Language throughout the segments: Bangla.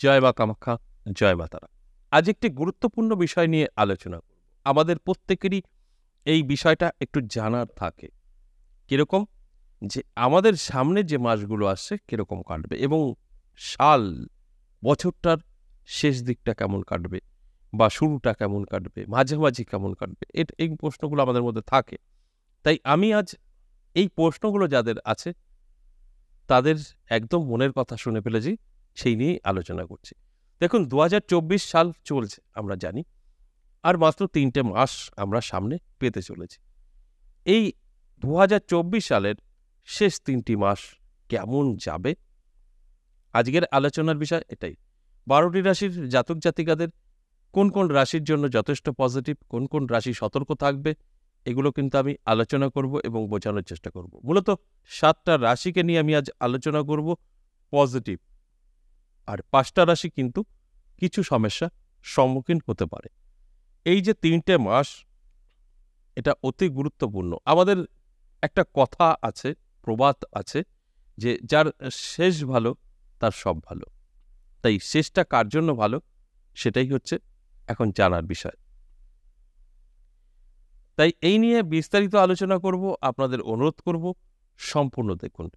জয় মা কামাখ্যা, জয় মা তারা। আজ একটি গুরুত্বপূর্ণ বিষয় নিয়ে আলোচনা করব। আমাদের প্রত্যেকেরই এই বিষয়টা একটু জানার থাকে। কিরকম? যে আমাদের সামনে যে মাসগুলো আসছে কিরকম কাটবে এবং সাল, বছরটার শেষ দিকটা কেমন কাটবে বা শুরুটা কেমন কাটবে, মাঝামাঝি কেমন কাটবে, এই প্রশ্নগুলো আমাদের মধ্যে থাকে। তাই আমি আজ এই প্রশ্নগুলো যাদের আছে তাদের একদম মনের কথা শুনে ফেলেছি, সেই নিয়েই আলোচনা করছি। দেখুন ২০২৪ সাল চলছে আমরা জানি। আর মাত্র ৩টে মাস আমরা সামনে পেতে চলেছি। এই ২০২৪ সালের শেষ ৩টি মাস কেমন যাবে? আজকের আলোচনার বিষয় এটাই। ১২টি রাশির জাতক জাতিকাদের কোন কোন রাশির জন্য যথেষ্ট পজিটিভ, কোন কোন রাশি সতর্ক থাকবে, এগুলো কিন্তু আমি আলোচনা করব এবং বোঝানোর চেষ্টা করব। মূলত ৭টা রাশিকে নিয়ে আমি আজ আলোচনা করব পজিটিভ। আর ৫টা রাশি কিন্তু কিছু সমস্যা সম্মুখীন হতে পারে। এই যে ৩টে মাস, এটা অতি গুরুত্বপূর্ণ। আমাদের একটা কথা আছে, প্রবাদ আছে যে যার শেষ ভালো তার সব ভালো। তাই শেষটা কার জন্য ভালো সেটাই হচ্ছে এখন জানার বিষয়। তাই এই নিয়ে বিস্তারিত আলোচনা করব, আপনাদের অনুরোধ করব সম্পূর্ণ দেখুন।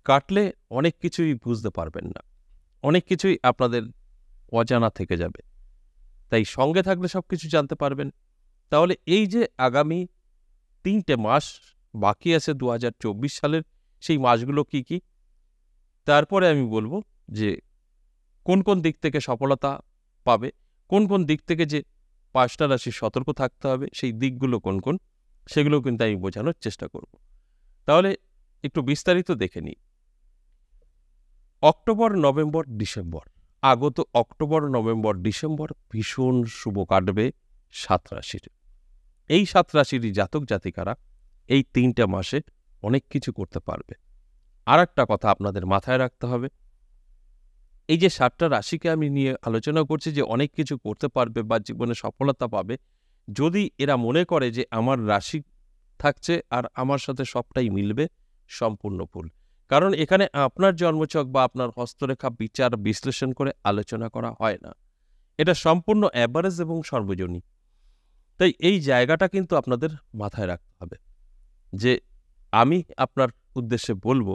কাটলে অনেক কিছুই বুঝতে পারবেন না, অনেক কিছুই আপনাদের অজানা থেকে যাবে। তাই সঙ্গে থাকলে সবকিছু জানতে পারবেন। তাহলে এই যে আগামী ৩টে মাস বাকি আছে ২০২৪ সালের, সেই মাসগুলো কি কি, তারপরে আমি বলবো যে কোন কোন দিক থেকে সফলতা পাবে, কোন কোন দিক থেকে যে ৫টা রাশি সতর্ক থাকতে হবে, সেই দিকগুলো কোন কোন, সেগুলো কিন্তু আমি বোঝানোর চেষ্টা করব। তাহলে একটু বিস্তারিত দেখে নিই। অক্টোবর, নভেম্বর, ডিসেম্বর, আগত অক্টোবর, নভেম্বর, ডিসেম্বর ভীষণ শুভ কাটবে ৭ রাশির। এই ৭ রাশিরই জাতক জাতিকারা এই ৩টে মাসে অনেক কিছু করতে পারবে। আর একটা কথা আপনাদের মাথায় রাখতে হবে, এই যে ৭টা রাশিকে আমি নিয়ে আলোচনা করছি যে অনেক কিছু করতে পারবে বা জীবনে সফলতা পাবে, যদি এরা মনে করে যে আমার রাশি থাকছে আর আমার সাথে সবটাই মিলবে, সম্পূর্ণ ভুল। কারণ এখানে আপনার জন্মছক বা আপনার হস্তরেখা বিচার বিশ্লেষণ করে আলোচনা করা হয় না। এটা সম্পূর্ণ অ্যাভারেজ এবং সর্বজনীন। তাই এই জায়গাটা কিন্তু আপনাদের মাথায় রাখতে হবে যে আমি আপনার উদ্দেশ্যে বলবো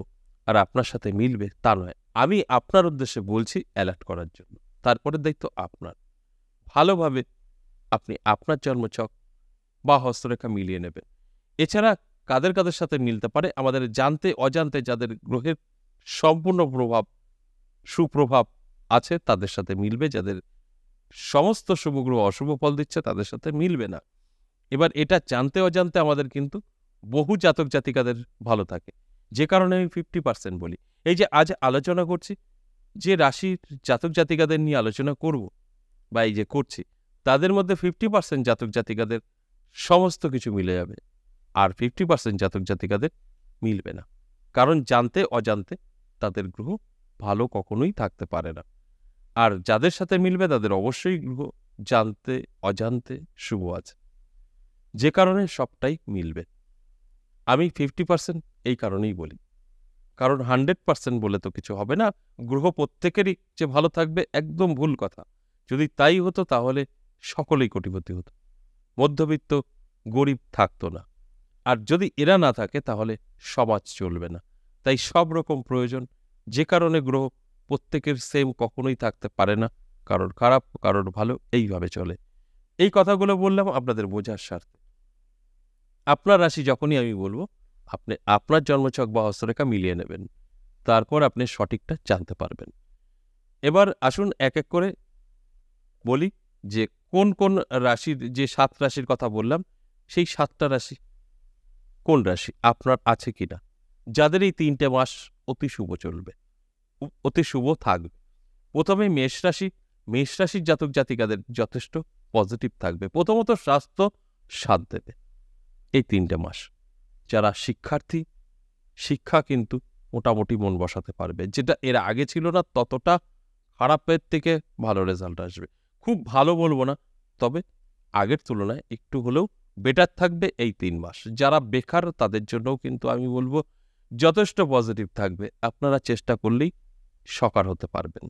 আর আপনার সাথে মিলবে তা নয়। আমি আপনার উদ্দেশ্যে বলছি অ্যালার্ট করার জন্য। তারপরের দায়িত্ব আপনার। ভালোভাবে আপনি আপনার জন্মছক বা হস্তরেখা মিলিয়ে নেবেন। এছাড়া কাদের কাদের সাথে মিলতে পারে, আমাদের জানতে অজান্তে যাদের গ্রহের সম্পূর্ণ প্রভাব, সুপ্রভাব আছে তাদের সাথে মিলবে, যাদের সমস্ত শুভ গ্রহ অশুভ ফল দিচ্ছে তাদের সাথে মিলবে না। এবার এটা জানতে অজান্তে আমাদের কিন্তু বহু জাতক জাতিকাদের ভালো থাকে, যে কারণে আমি 50% বলি। এই যে আজ আলোচনা করছি, যে রাশির জাতক জাতিকাদের নিয়ে আলোচনা করব বা এই যে করছি, তাদের মধ্যে 50% জাতক জাতিকাদের সমস্ত কিছু মিলে যাবে, আর 50% জাতক জাতিকাদের মিলবে না। কারণ জানতে অজান্তে তাদের গ্রহ ভালো কখনোই থাকতে পারে না। আর যাদের সাথে মিলবে তাদের অবশ্যই গ্রহ জানতে অজান্তে শুভ আছে, যে কারণে সবটাই মিলবে। আমি 50% এই কারণেই বলি, কারণ 100% বলে তো কিছু হবে না। গ্রহ প্রত্যেকেরই যে ভালো থাকবে একদম ভুল কথা। যদি তাই হতো তাহলে সকলেই কোটিপতি হতো, মধ্যবিত্ত গরিব থাকতো না। আর যদি এরা না থাকে তাহলে সমাজ চলবে না। তাই সব রকম প্রয়োজন, যে কারণে গ্রহ প্রত্যেকের সেম কখনোই থাকতে পারে না, কারোর খারাপ কারোর ভালো, এইভাবে চলে। এই কথাগুলো বললাম আপনাদের বোঝার স্বার্থে। আপনার রাশি যখনই আমি বলবো, আপনি আপনার জন্মছক বা হস্তরেখা মিলিয়ে নেবেন, তারপর আপনি সঠিকটা জানতে পারবেন। এবার আসুন এক এক করে বলি যে কোন কোন রাশির, যে ৭ রাশির কথা বললাম, সেই ৭টা রাশি কোন রাশি আপনার আছে কিনা, যাদের এই ৩টে মাস অতি শুভ চলবে, অতি শুভ থাকবে। প্রথমে মেষ রাশি। মেষ রাশির জাতক জাতিকাদের যথেষ্ট পজিটিভ থাকবে। প্রথমত স্বাস্থ্য সাথ দেবে এই ৩টে মাস। যারা শিক্ষার্থী, শিক্ষা কিন্তু মোটামুটি মন বসাতে পারবে, যেটা এর আগে ছিল না, ততটা খারাপের থেকে ভালো রেজাল্ট আসবে। খুব ভালো বলবো না, তবে আগের তুলনায় একটু হলেও বেটার থাকবে এই ৩ মাস। যারা বেকার তাদের জন্যও কিন্তু আমি বলবো যথেষ্ট পজিটিভ থাকবে। আপনারা চেষ্টা করলেই সকার হতে পারবেন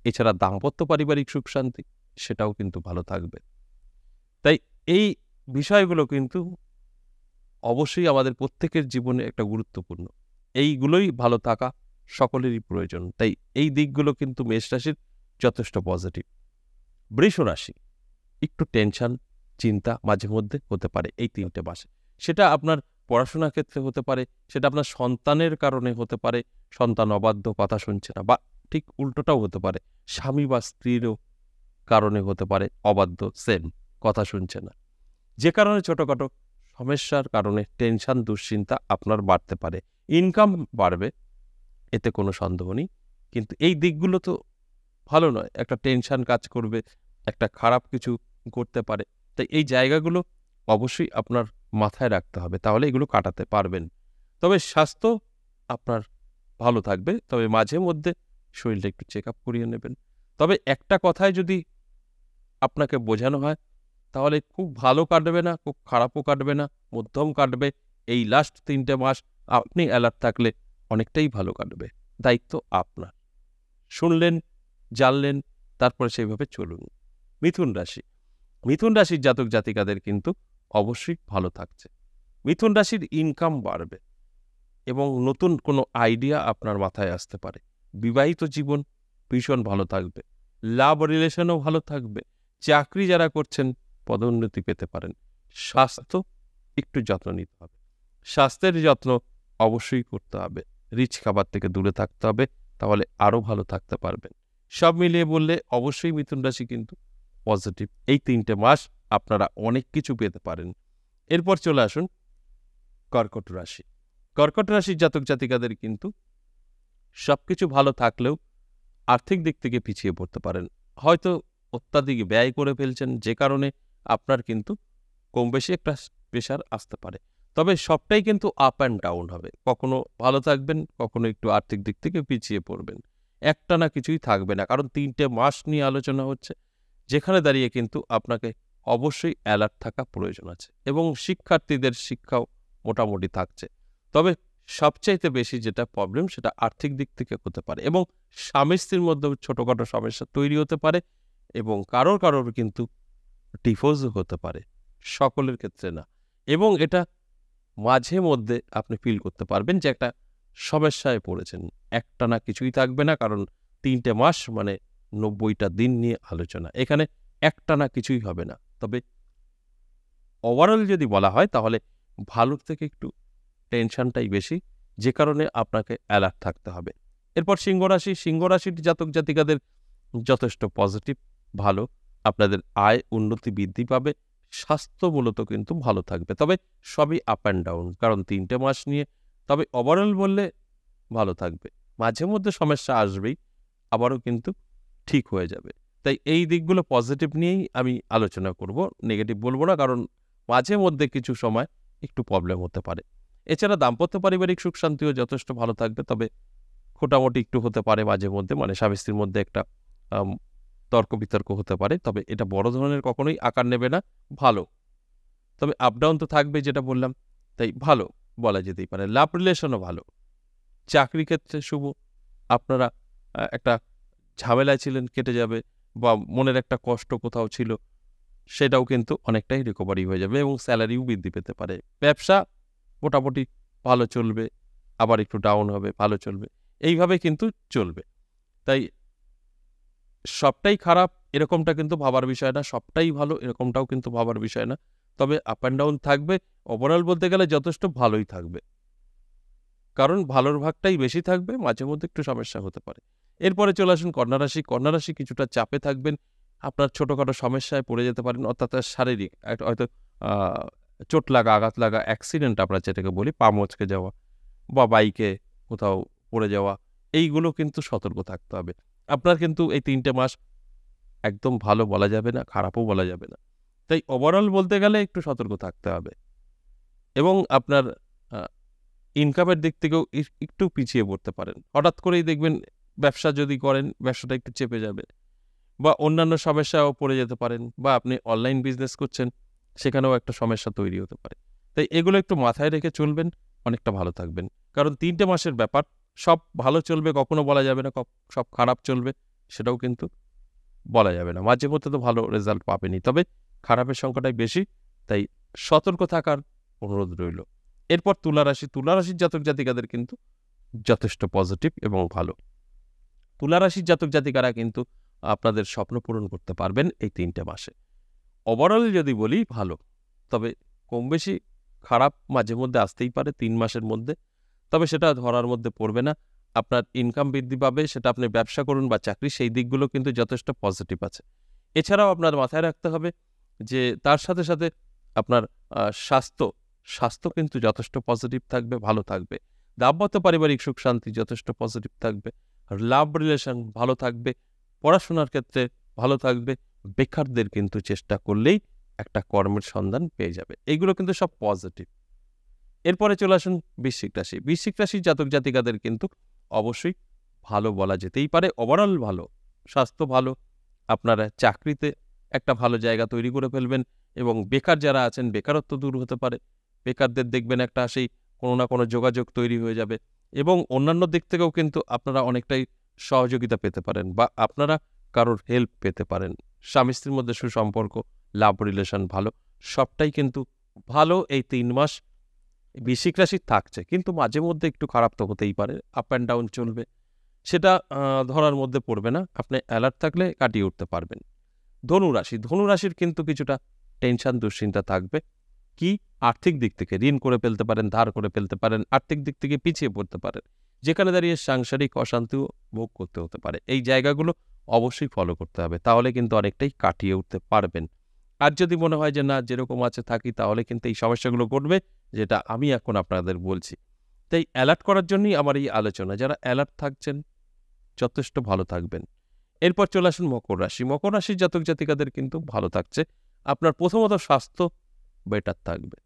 এছাড়া দাম্পত্য পারিবারিক সুখ শান্তি সেটাও কিন্তু ভালো থাকবে। তাই এই বিষয়গুলো কিন্তু অবশ্যই আমাদের প্রত্যেকের জীবনে একটা গুরুত্বপূর্ণ। এইগুলোই ভালো থাকা সকলেরই প্রয়োজন। তাই এই দিকগুলো কিন্তু মেষ রাশির যথেষ্ট পজিটিভ। বৃষ রাশি, একটু টেনশন, চিন্তা মাঝে মধ্যে হতে পারে এই ৩টে মাসে। সেটা আপনার পড়াশোনার ক্ষেত্রে হতে পারে, সেটা আপনার সন্তানের কারণে হতে পারে, সন্তান অবাধ্য, কথা শুনছে না, বা ঠিক উল্টোটাও হতে পারে, স্বামী বা স্ত্রীরও কারণে হতে পারে অবাধ্য, সেম, কথা শুনছে না। যে কারণে ছোটখাটো সমস্যার কারণে টেনশন, দুশ্চিন্তা আপনার বাড়তে পারে। ইনকাম বাড়বে, এতে কোনো সন্দেহ নেই, কিন্তু এই দিকগুলো তো ভালো নয়। একটা টেনশন কাজ করবে, একটা খারাপ কিছু করতে পারে। তাই এই জায়গাগুলো অবশ্যই আপনার মাথায় রাখতে হবে, তাহলে এগুলো কাটাতে পারবেন। তবে স্বাস্থ্য আপনার ভালো থাকবে, তবে মাঝে মধ্যে শরীরটা একটু চেক আপ করিয়ে নেবেন। তবে একটা কথায় যদি আপনাকে বোঝানো হয়, তাহলে খুব ভালো কাটবে না, খুব খারাপও কাটবে না, মধ্যম কাটবে। এই লাস্ট ৩টে মাস আপনি অ্যালার্ট থাকলে অনেকটাই ভালো কাটবে। দায়িত্ব আপনার। শুনলেন, জানলেন, তারপরে সেইভাবে চলুন। মিথুন রাশি, মিথুন রাশির জাতক জাতিকাদের কিন্তু অবশ্যই ভালো থাকছে। মিথুন রাশির ইনকাম বাড়বে এবং নতুন কোনো আইডিয়া আপনার মাথায় আসতে পারে। বিবাহিত জীবন ভীষণ ভালো থাকবে, লাভ রিলেশনও ভালো থাকবে। চাকরি যারা করছেন পদোন্নতি পেতে পারেন। স্বাস্থ্য একটু যত্ন নিতে হবে, স্বাস্থ্যের যত্ন অবশ্যই করতে হবে। রিচ খাবার থেকে দূরে থাকতে হবে, তাহলে আরও ভালো থাকতে পারবেন। সব মিলিয়ে বললে অবশ্যই মিথুন রাশি কিন্তু পজিটিভ। এই ৩টে মাস আপনারা অনেক কিছু পেতে পারেন। এরপর চলে আসুন কর্কট রাশি। কর্কট রাশির জাতক জাতিকাদের কিন্তু সবকিছু ভালো থাকলেও আর্থিক দিক থেকে পিছিয়ে পড়তে পারেন। হয়তো অত্যাধিক ব্যয় করে ফেলছেন, যে কারণে আপনার কিন্তু কম বেশি একটা প্রেশার আসতে পারে। তবে সবটাই কিন্তু আপ অ্যান্ড ডাউন হবে। কখনো ভালো থাকবেন, কখনো একটু আর্থিক দিক থেকে পিছিয়ে পড়বেন। একটানা কিছুই থাকবে না, কারণ ৩টে মাস নিয়ে আলোচনা হচ্ছে, যেখানে দাঁড়িয়ে কিন্তু আপনাকে অবশ্যই অ্যালার্ট থাকা প্রয়োজন আছে। এবং শিক্ষার্থীদের শিক্ষাও মোটামুটি থাকছে। তবে সবচাইতে বেশি যেটা প্রবলেম, সেটা আর্থিক দিক থেকে হতে পারে এবং স্বামী স্ত্রীর মধ্যে ছোটখাটো সমস্যা তৈরি হতে পারে এবং কারোর কিন্তু ডিভোর্সও হতে পারে, সকলের ক্ষেত্রে না। এবং এটা মাঝে মধ্যে আপনি ফিল করতে পারবেন যে একটা সমস্যায় পড়েছেন। একটানা কিছুই থাকবে না, কারণ ৩টে মাস মানে ৯০টা দিন নিয়ে আলোচনা। এখানে একটানা কিছুই হবে না। তবে ওভারঅল যদি বলা হয়, তাহলে ভালোর থেকে একটু টেনশনটাই বেশি, যে কারণে আপনাকে অ্যালার্ট থাকতে হবে। এরপর সিংহ রাশি, সিংহ রাশির জাতক জাতিকাদের যথেষ্ট পজিটিভ, ভালো। আপনাদের আয় উন্নতি বৃদ্ধি পাবে, স্বাস্থ্য মূলত কিন্তু ভালো থাকবে। তবে সবই আপ অ্যান্ড ডাউন, কারণ ৩টে মাস নিয়ে। তবে ওভারঅল বললে ভালো থাকবে। মাঝে মধ্যে সমস্যা আসবেই, আবারও কিন্তু ঠিক হয়ে যাবে। তাই এই দিকগুলো পজিটিভ নিয়েই আমি আলোচনা করব, নেগেটিভ বলবো না, কারণ মাঝে মধ্যে কিছু সময় একটু প্রবলেম হতে পারে। এছাড়া দাম্পত্য পারিবারিক সুখ শান্তিও যথেষ্ট ভালো থাকবে। তবে মোটামুটি একটু হতে পারে মাঝে মধ্যে, মানে স্বামী স্ত্রীর মধ্যে একটা তর্ক বিতর্ক হতে পারে। তবে এটা বড় ধরনের কখনোই আকার নেবে না, ভালো। তবে আপ ডাউন তো থাকবে, যেটা বললাম, তাই ভালো বলা যেতেই পারে। লাভ রিলেশনও ভালো, চাকরি ক্ষেত্রে শুভ। আপনারা একটা ঝামেলায় ছিলেন, কেটে যাবে, বা মনের একটা কষ্ট কোথাও ছিল, সেটাও কিন্তু অনেকটাই রিকভারি হয়ে যাবে এবং স্যালারিও বৃদ্ধি পেতে পারে। ব্যবসা মোটামুটি ভালো চলবে, আবার একটু ডাউন হবে, ভালো চলবে, এইভাবে কিন্তু চলবে। তাই সবটাই খারাপ এরকমটা কিন্তু ভাবার বিষয় না, সবটাই ভালো এরকমটাও কিন্তু ভাবার বিষয় না। তবে আপ অ্যান্ড ডাউন থাকবে। ওভারঅল বলতে গেলে যথেষ্ট ভালোই থাকবে, কারণ ভালোর ভাগটাই বেশি থাকবে, মাঝে মধ্যে একটু সমস্যা হতে পারে। এরপরে চলে আসুন কন্যা রাশি। কন্যা রাশি কিছুটা চাপে থাকবেন, আপনার ছোটোখাটো সমস্যায় পড়ে যেতে পারেন, অর্থাৎ শারীরিক হয়তো চোট লাগা, আঘাত লাগা, অ্যাক্সিডেন্ট আমরা যেটাকে বলি, পা মচকে যাওয়া বা বাইকে কোথাও পড়ে যাওয়া, এইগুলো কিন্তু সতর্ক থাকতে হবে। আপনার কিন্তু এই ৩টে মাস একদম ভালো বলা যাবে না, খারাপও বলা যাবে না। তাই ওভারঅল বলতে গেলে একটু সতর্ক থাকতে হবে। এবং আপনার ইনকামের দিক থেকেও একটু পিছিয়ে পড়তে পারেন। হঠাৎ করেই দেখবেন ব্যবসা যদি করেন, ব্যবসাটা একটু চেপে যাবে, বা অন্যান্য সমস্যাও পড়ে যেতে পারেন, বা আপনি অনলাইন বিজনেস করছেন, সেখানেও একটা সমস্যা তৈরি হতে পারে। তাই এগুলো একটু মাথায় রেখে চলবেন, অনেকটা ভালো থাকবেন। কারণ ৩টে মাসের ব্যাপার, সব ভালো চলবে কখনো বলা যাবে না, সব খারাপ চলবে, সেটাও কিন্তু বলা যাবে না। মাঝে মধ্যে তো ভালো রেজাল্ট পাবেনই, তবে খারাপের সংখ্যাটাই বেশি, তাই সতর্ক থাকার অনুরোধ রইল। এরপর তুলা রাশি। তুলা রাশির জাতক জাতিকাদের কিন্তু যথেষ্ট পজিটিভ এবং ভালো। তুলা রাশির জাতক জাতিকারা কিন্তু আপনাদের স্বপ্ন পূরণ করতে পারবেন এই 3টে মাসে। ওভারঅল যদি বলি ভালো, তবে কম বেশি খারাপ মাঝে মধ্যে আসতেই পারে 3 মাসের মধ্যে, তবে সেটা ধরার মধ্যে পড়বে না। আপনার ইনকাম বৃদ্ধি পাবে, সেটা আপনি ব্যবসা করুন বা চাকরি, সেই দিকগুলো কিন্তু যথেষ্ট পজিটিভ আছে। এছাড়াও আপনার মাথায় রাখতে হবে যে তার সাথে সাথে আপনার স্বাস্থ্য কিন্তু যথেষ্ট পজিটিভ থাকবে, ভালো থাকবে। দাম্পত্য পারিবারিক সুখ শান্তি যথেষ্ট পজিটিভ থাকবে, লাভ রিলেশন ভালো থাকবে, পড়াশোনার ক্ষেত্রে ভালো থাকবে। বেকারদের কিন্তু চেষ্টা করলেই একটা কর্মের সন্ধান পেয়ে যাবে। এইগুলো কিন্তু সব পজিটিভ। এরপরে চলে আসুন বৃশ্চিক রাশি। বৃশ্চিক রাশির জাতক জাতিকাদের কিন্তু অবশ্যই ভালো বলা যেতেই পারে। ওভারঅল ভালো, স্বাস্থ্য ভালো, আপনারা চাকরিতে একটা ভালো জায়গা তৈরি করে ফেলবেন এবং বেকার যারা আছেন বেকারত্ব দূর হতে পারে। বেকারদের দেখবেন একটা সেই কোনো না কোনো যোগাযোগ তৈরি হয়ে যাবে এবং অন্যান্য দিক থেকেও কিন্তু আপনারা অনেকটাই সহযোগিতা পেতে পারেন বা আপনারা কারোর হেল্প পেতে পারেন। স্বামী স্ত্রীর মধ্যে সুসম্পর্ক, লাভ রিলেশন ভালো, সবটাই কিন্তু ভালো এই 3 মাস বৃশ্চিক রাশির থাকছে। কিন্তু মাঝে মধ্যে একটু খারাপ তো হতেই পারে, আপ অ্যান্ড ডাউন চলবে, সেটা ধরার মধ্যে পড়বে না। আপনি অ্যালার্ট থাকলে কাটিয়ে উঠতে পারবেন। ধনুরাশি। ধনুরাশির কিন্তু কিছুটা টেনশন দুশ্চিন্তা থাকবে। কি? আর্থিক দিক থেকে ঋণ করে ফেলতে পারেন, ধার করে ফেলতে পারেন, আর্থিক দিক থেকে পিছিয়ে পড়তে পারেন, যেখানে দাঁড়িয়ে সাংসারিক অশান্তিও ভোগ করতে হতে পারে। এই জায়গাগুলো অবশ্যই ফলো করতে হবে, তাহলে কিন্তু অনেকটাই কাটিয়ে উঠতে পারবেন। আর যদি মনে হয় যে না যেরকম আছে থাকি, তাহলে কিন্তু এই সমস্যাগুলো ঘটবে, যেটা আমি এখন আপনাদের বলছি। তাই অ্যালার্ট করার জন্যই আমার এই আলোচনা। যারা অ্যালার্ট থাকছেন যথেষ্ট ভালো থাকবেন। এরপর চলে আসুন মকর রাশি। মকর রাশির জাতক জাতিকাদের কিন্তু ভালো থাকছে। আপনার প্রথমত স্বাস্থ্য বেটার থাকবে,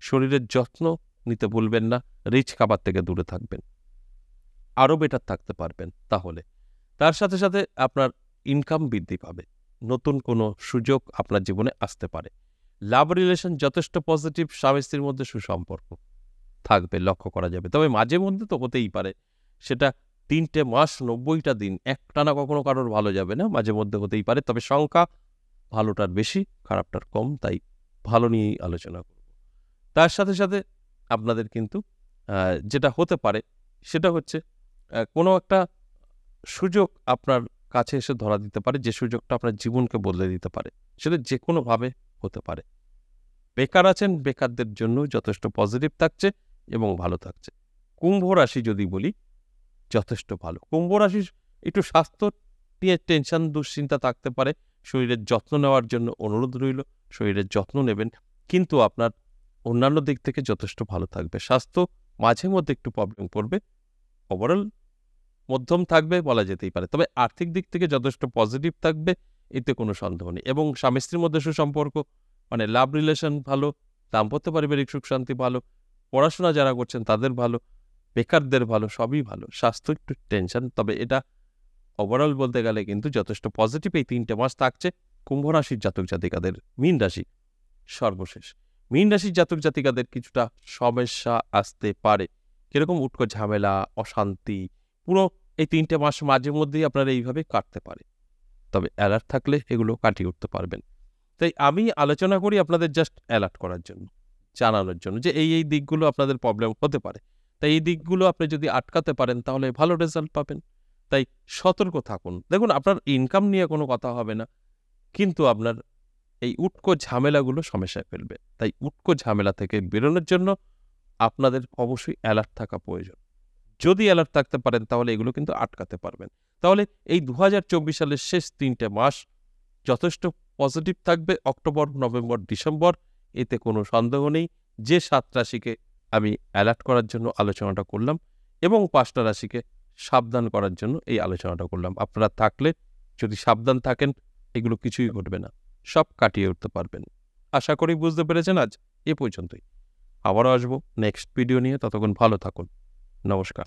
শরীরের যত্ন নিতে ভুলবেন না, রিচ খাবার থেকে দূরে থাকবেন, আরও বেটার থাকতে পারবেন। তাহলে তার সাথে সাথে আপনার ইনকাম বৃদ্ধি পাবে, নতুন কোনো সুযোগ আপনার জীবনে আসতে পারে। লাভ রিলেশন যথেষ্ট পজিটিভ, স্বামী স্ত্রীর মধ্যে সুসম্পর্ক থাকবে, লক্ষ্য করা যাবে। তবে মাঝে মধ্যে তো হতেই পারে, সেটা 3টে মাস 90টা দিন একটানা কখনো কারোর ভালো যাবে না, মাঝে মধ্যে হতেই পারে। তবে সংখ্যা ভালোটার বেশি, খারাপটার কম, তাই ভালো নিয়েই আলোচনা করব। তার সাথে সাথে আপনাদের কিন্তু যেটা হতে পারে সেটা হচ্ছে কোনো একটা সুযোগ আপনার কাছে এসে ধরা দিতে পারে, যে সুযোগটা আপনার জীবনকে বদলে দিতে পারে, সেটা যে কোনোভাবে হতে পারে। বেকার আছেন, বেকারদের জন্য যথেষ্ট পজিটিভ থাকছে এবং ভালো থাকছে। কুম্ভ রাশি যদি বলি, যথেষ্ট ভালো। কুম্ভ রাশির একটু স্বাস্থ্য নিয়ে টেনশন দুশ্চিন্তা থাকতে পারে, শরীরের যত্ন নেওয়ার জন্য অনুরোধ রইল, শরীরের যত্ন নেবেন, কিন্তু আপনার অন্যান্য দিক থেকে যথেষ্ট ভালো থাকবে। স্বাস্থ্য মাঝে মধ্যে একটু প্রবলেম পড়বে, ওভারঅল মধ্যম থাকবে বলা যেতেই পারে। তবে আর্থিক দিক থেকে যথেষ্ট পজিটিভ থাকবে, এতে কোনো সন্দেহ নেই। এবং স্বামী স্ত্রীর মধ্যে সুসম্পর্ক, মানে লাভ রিলেশন ভালো, দাম্পত্য পারিবারিক সুখ শান্তি ভালো, পড়াশোনা যারা করছেন তাদের ভালো, বেকারদের ভালো, সবই ভালো। স্বাস্থ্য একটু টেনশন, তবে এটা ওভারঅল বলতে গেলে কিন্তু যথেষ্ট পজিটিভ এই 3টে মাস থাকছে কুম্ভ রাশির জাতক জাতিকাদের। মীন রাশি সর্বশেষ। মীন রাশির জাতক জাতিকাদের কিছুটা সমস্যা আসতে পারে, কিরকম উটকো ঝামেলা, অশান্তি, পুরো এই 3টে মাস মাঝে মধ্যেই আপনারা এইভাবে কাটতে পারে। তবে অ্যালার্ট থাকলে এগুলো কাটিয়ে উঠতে পারবেন। তাই আমি আলোচনা করি আপনাদের জাস্ট অ্যালার্ট করার জন্য, জানানোর জন্য যে এই দিকগুলো আপনাদের প্রবলেম হতে পারে। তাই এই দিকগুলো আপনি যদি আটকাতে পারেন তাহলে ভালো রেজাল্ট পাবেন। তাই সতর্ক থাকুন। দেখুন, আপনার ইনকাম নিয়ে কোনো কথা হবে না, কিন্তু আপনার এই উটকো ঝামেলাগুলো সমস্যায় ফেলবে। তাই উটকো ঝামেলা থেকে বেরোনোর জন্য আপনাদের অবশ্যই অ্যালার্ট থাকা প্রয়োজন। যদি অ্যালার্ট থাকতে পারেন তাহলে এগুলো কিন্তু আটকাতে পারবেন। তাহলে এই 2024 সালের শেষ 3টে মাস যথেষ্ট পজিটিভ থাকবে, অক্টোবর, নভেম্বর, ডিসেম্বর, এতে কোনো সন্দেহ নেই। যে 7 রাশিকে আমি অ্যালার্ট করার জন্য আলোচনাটা করলাম এবং 5টা রাশিকে সাবধান করার জন্য এই আলোচনাটা করলাম। আপনারা থাকলে, যদি সাবধান থাকেন, এগুলো কিছুই ঘটবে না, সব কাটিয়ে উঠতে পারবেন। আশা করি বুঝতে পেরেছেন। আজ এ পর্যন্তই, আবারও আসবো নেক্সট ভিডিও নিয়ে। ততক্ষণ ভালো থাকুন। নমস্কার।